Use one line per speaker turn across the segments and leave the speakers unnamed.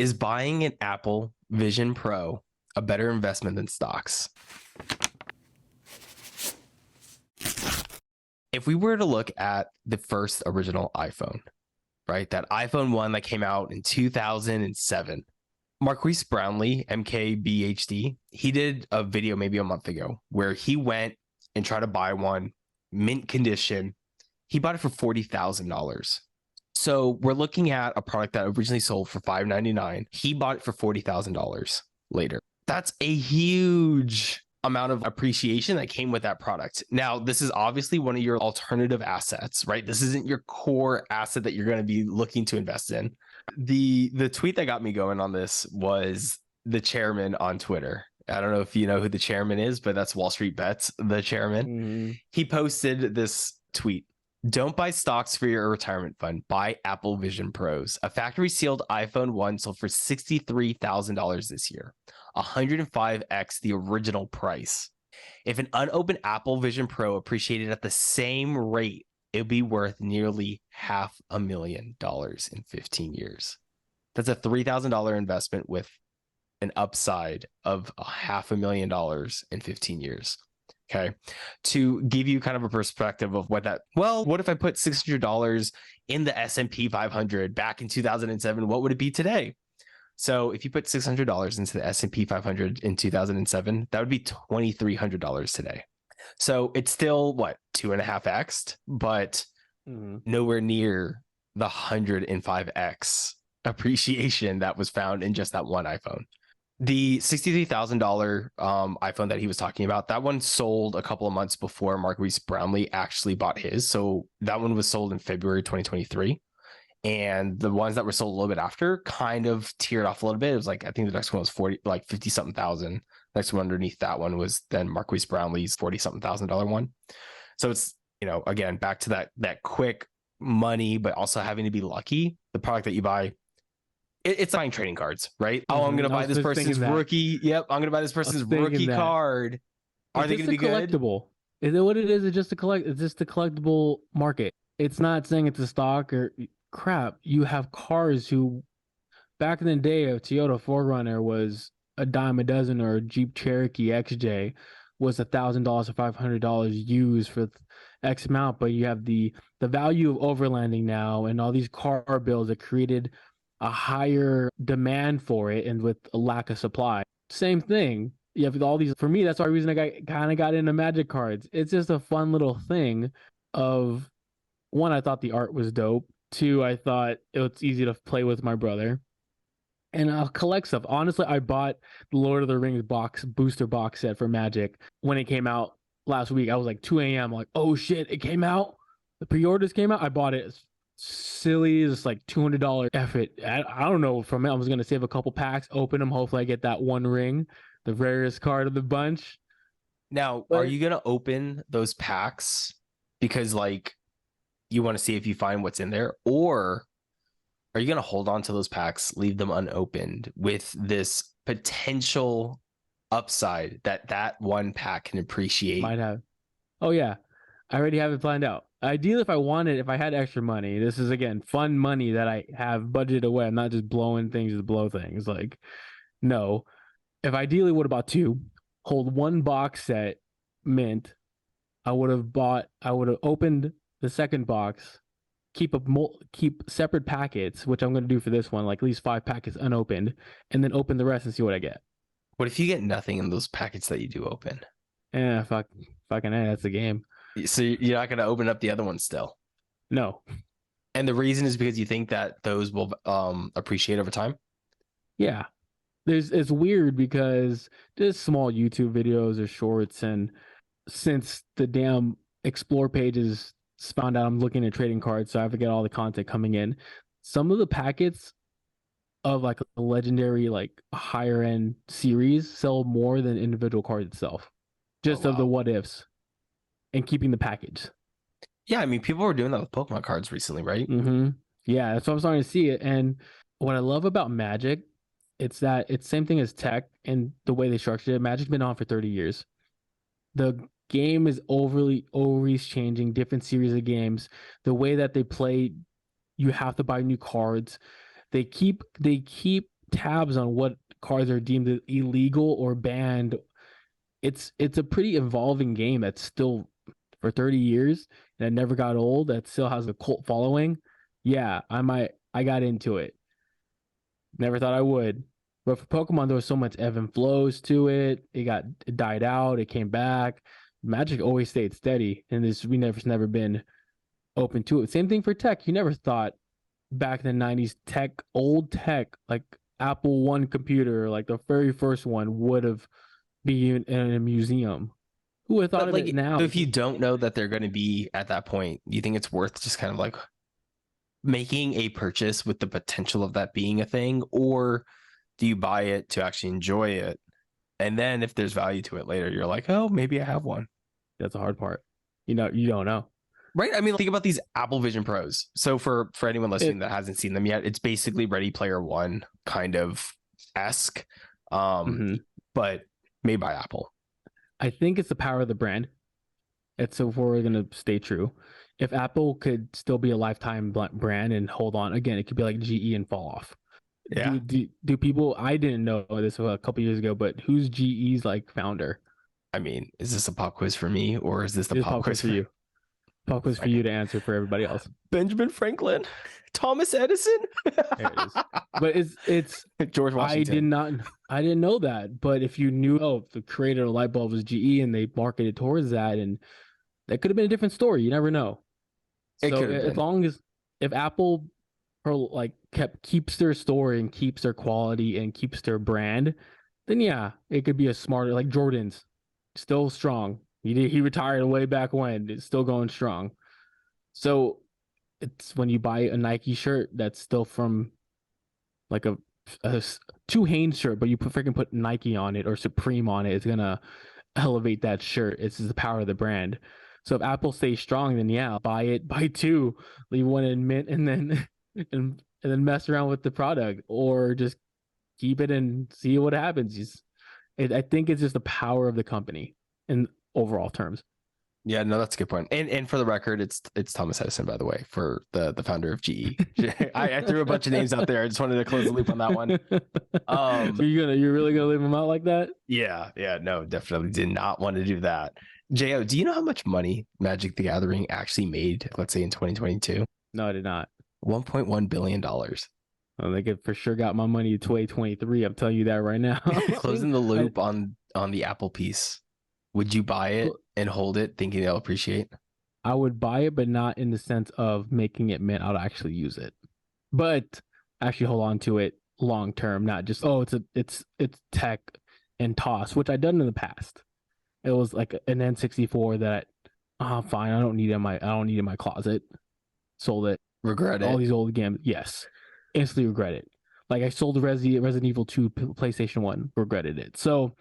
Is buying an Apple Vision Pro a better investment than stocks? If we were to look at the first original iPhone, right? That iPhone 1 that came out in 2007. Marquise Brownlee, MKBHD, he did a video maybe a month ago where he went and tried to buy one, mint condition. He bought it for $40,000. So we're looking at a product that originally sold for $599. He bought it for $40,000 later. That's a huge amount of appreciation that came with that product. Now, this is obviously one of your alternative assets, right? This isn't your core asset that you're going to be looking to invest in. The tweet that got me going on this was the chairman on Twitter. I don't know if you know who the chairman is, but that's Wall Street Bets, the chairman. Mm-hmm. He posted this tweet. Don't buy stocks for your retirement fund. Buy Apple Vision Pros. A factory sealed iPhone 1 sold for $63,000 this year, 105x the original price. If an unopened Apple Vision Pro appreciated at the same rate, it would be worth nearly $500,000 in 15 years. That's a $3,000 investment with an upside of $500,000 in 15 years. Okay. To give you kind of a perspective of what that, well, what if I put $600 in the S&P 500 back in 2007? What would it be today? So if you put $600 into the S&P 500 in 2007, that would be $2,300 today. So it's still what, 2.5x, but nowhere near the 105x appreciation that was found in just that one iPhone. The $63,000 iPhone that he was talking about, that one sold a couple of months before Marquise Brownlee actually bought his. So that one was sold in February 2023. And the ones that were sold a little bit after kind of tiered off a little bit. It was like, I think the next one was 50 something thousand. Next one underneath that one was then Marquise Brownlee's $40 something thousand one. So it's, again, back to that quick money, but also having to be lucky. The product that you buy, it's buying trading cards, right? Oh, I'm going to buy this person's rookie. Yep. I'm going to buy this person's rookie card. Are they going to be good?
Collectible. Is it what it is? It's just a collectible market. It's not saying it's a stock or crap. You have cars who back in the day, a Toyota 4Runner was a dime a dozen, or a Jeep Cherokee XJ was $1,000 or $500 used for X amount. But you have the value of overlanding now and all these car bills that created a higher demand for it, and with a lack of supply. Same thing. You have all these. For me, that's the reason I kind of got into Magic cards. It's just a fun little thing of, one, I thought the art was dope. Two, I thought it was easy to play with my brother. And I'll collect stuff. Honestly, I bought the Lord of the Rings booster box set for Magic when it came out last week. I was like 2 a.m. like, oh shit, it came out. The pre-orders came out. I bought it. Silly, it's like $200 effort. I don't know. From it, I was gonna save a couple packs, open them. Hopefully, I get that one ring, the rarest card of the bunch.
Now, are you gonna open those packs because you want to see if you find what's in there, or are you gonna hold on to those packs, leave them unopened with this potential upside that one pack can appreciate?
Might have. Oh yeah, I already have it planned out. Ideally, if I had extra money, this is, again, fun money that I have budgeted away. I'm not just blowing things to blow things. No. If ideally would have bought two, hold one box set mint, I would have opened the second box, keep separate packets, which I'm going to do for this one, like at least 5 packets unopened, and then open the rest and see what I get.
What if you get nothing in those packets that you do open?
Yeah, fucking that's the game.
So you're not going to open up the other one still?
No.
And the reason is because you think that those will appreciate over time?
Yeah. It's weird because there's small YouTube videos or shorts, and since the damn explore pages found out I'm looking at trading cards, so I have to get all the content coming in. Some of the packets of like a legendary, like higher end series sell more than individual card itself. Just of the what ifs. And keeping the package.
Yeah, I mean, people were doing that with Pokemon cards recently, right?
Mm-hmm. Yeah, that's what I'm starting to see it. And what I love about Magic, it's same thing as tech and the way they structured it. Magic's been on for 30 years. The game is always changing, different series of games. The way that they play, you have to buy new cards. They keep tabs on what cards are deemed illegal or banned. It's a pretty evolving game that's still for 30 years and it never got old. That still has a cult following. Yeah, I got into it. Never thought I would. But for Pokemon, there was so much ebb and flows to it. It died out. It came back. Magic always stayed steady, and we never been open to it. Same thing for tech. You never thought back in the '90s, old tech like Apple One computer, like the very first one, would have been in a museum. Who would have thought
But
of
like,
it now?
if you don't know that they're going to be at that point, you think it's worth just kind of like making a purchase with the potential of that being a thing, or do you buy it to actually enjoy it? And then if there's value to it later, you're like, oh, maybe I have one.
That's the hard part. You don't know.
Right. I mean, think about these Apple Vision Pros. So for anyone listening that hasn't seen them yet, it's basically Ready Player One kind of esque, but made by Apple.
I think it's the power of the brand. It's if we're gonna stay true. If Apple could still be a lifetime brand and hold on, again, it could be like GE and fall off.
Yeah.
Do people? I didn't know this a couple years ago, but who's GE's like founder?
I mean, is this a pop quiz for me, or is this the pop quiz for
you? Pop quiz for you to answer for everybody else.
Benjamin Franklin, Thomas Edison.
There it is. But it's
George Washington.
I didn't know that. But if you knew, the creator of the light bulb was GE and they marketed towards that, and that could have been a different story. You never know. So as long as if Apple keeps their story and keeps their quality and keeps their brand, then yeah, it could be a smarter, like Jordan's still strong. He retired way back when. It's still going strong. So it's when you buy a Nike shirt that's still from like a two Hanes shirt, but you put Nike on it or Supreme on it, it's gonna elevate that shirt. It's just the power of the brand. So if Apple stays strong, then yeah, buy two, leave one in mint, and then and then mess around with the product, or just keep it and see what happens. I think it's just the power of the company in overall terms.
Yeah, no, that's a good point. And for the record, it's Thomas Edison, by the way, for the founder of GE. I threw a bunch of names out there. I just wanted to close the loop on that one.
So you're really gonna leave them out like that?
Yeah, no, definitely did not want to do that. Jo, do you know how much money Magic the Gathering actually made, let's say in 2022?
No, I did not.
$1.1 billion.
I think it for sure got my money in 2023. I'm telling you that right now.
Closing the loop on the Apple piece. Would you buy it and hold it thinking they'll appreciate?
I would buy it, but not in the sense of making it mint. I'll actually use it, but actually hold on to it long term, not just it's tech and toss, which I've done in the past. It was like an N64 that fine, I don't need it in my closet. Sold it.
Regret it.
All these old games, yes, instantly regret it. Like I sold Resident Evil 2 PlayStation 1, regretted it. So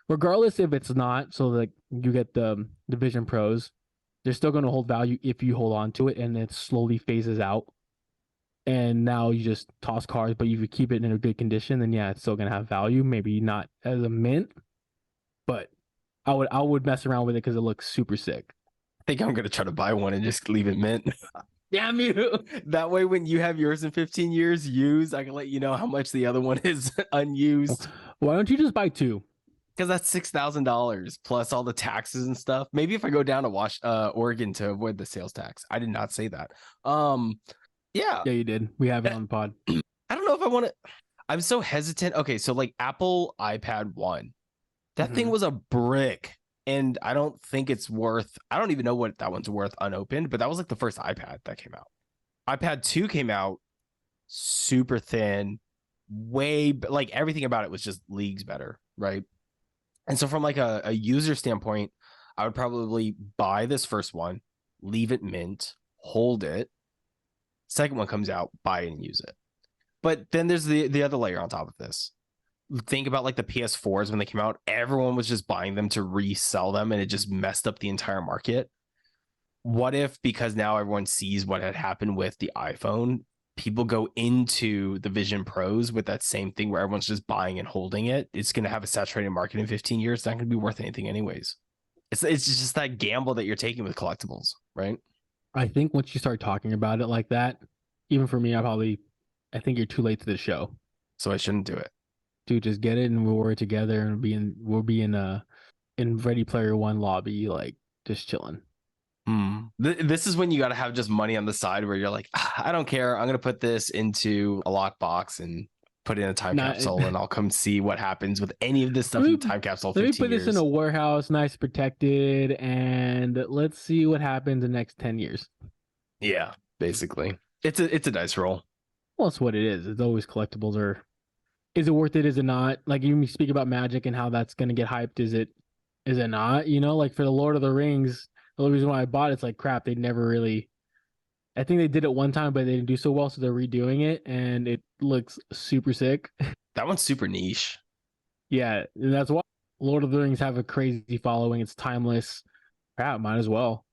regardless if it's not, so like you get the Vision Pros, they're still going to hold value if you hold on to it, and it slowly phases out. And now you just toss cards, but if you keep it in a good condition, then yeah, it's still going to have value. Maybe not as a mint, but I would mess around with it because it looks super sick.
I think I'm going to try to buy one and just leave it mint.
Damn you.
That way, when you have yours in 15 years used, I can let you know how much the other one is unused.
Why don't you just buy two?
Because that's $6,000 plus all the taxes and stuff. Maybe if I go down to Oregon to avoid the sales tax. I did not say that. Yeah,
you did. We have it on the pod.
I don't know if I want to. I'm so hesitant. Okay, so like Apple iPad 1, that thing was a brick, and I don't think it's worth. I don't even know what that one's worth unopened, but that was like the first iPad that came out. iPad 2 came out super thin, like everything about it was just leagues better, right? And so from like a user standpoint, I would probably buy this first one, leave it mint, hold it. Second one comes out, buy it and use it. But then there's the other layer on top of this. Think about like the PS4s when they came out, everyone was just buying them to resell them, and it just messed up the entire market. What if, because now everyone sees what had happened with the iPhone, people go into the Vision Pros with that same thing where everyone's just buying and holding it? It's going to have a saturated market in 15 years. It's not going to be worth anything anyways. It's just that gamble that you're taking with collectibles, right?
I think once you start talking about it like that, even for me, I think you're too late to the show.
so I shouldn't do it.
Dude, just get it and we'll work together and we'll be in Ready Player One lobby, like just chilling.
This is when you got to have just money on the side where you're like, I don't care. I'm gonna put this into a lockbox and put it in a time
Not
capsule, and I'll come see what happens with any of this stuff
let
in
me,
the time capsule.
let me
15
put this in
years.
a warehouse, nice protected, and let's see what happens the next 10 years.
Yeah, basically, it's a dice roll.
Well, that's what it is. It's always collectibles are. Is it worth it? Is it not? Like you speak about Magic and how that's gonna get hyped. Is it? Is it not? You know, like for the Lord of the Rings, the only reason why I bought it's like crap. They never really. I think they did it one time, but they didn't do so well, so they're redoing it, and it looks super sick.
That one's super niche.
Yeah, and that's why Lord of the Rings have a crazy following. It's timeless. Crap, might as well.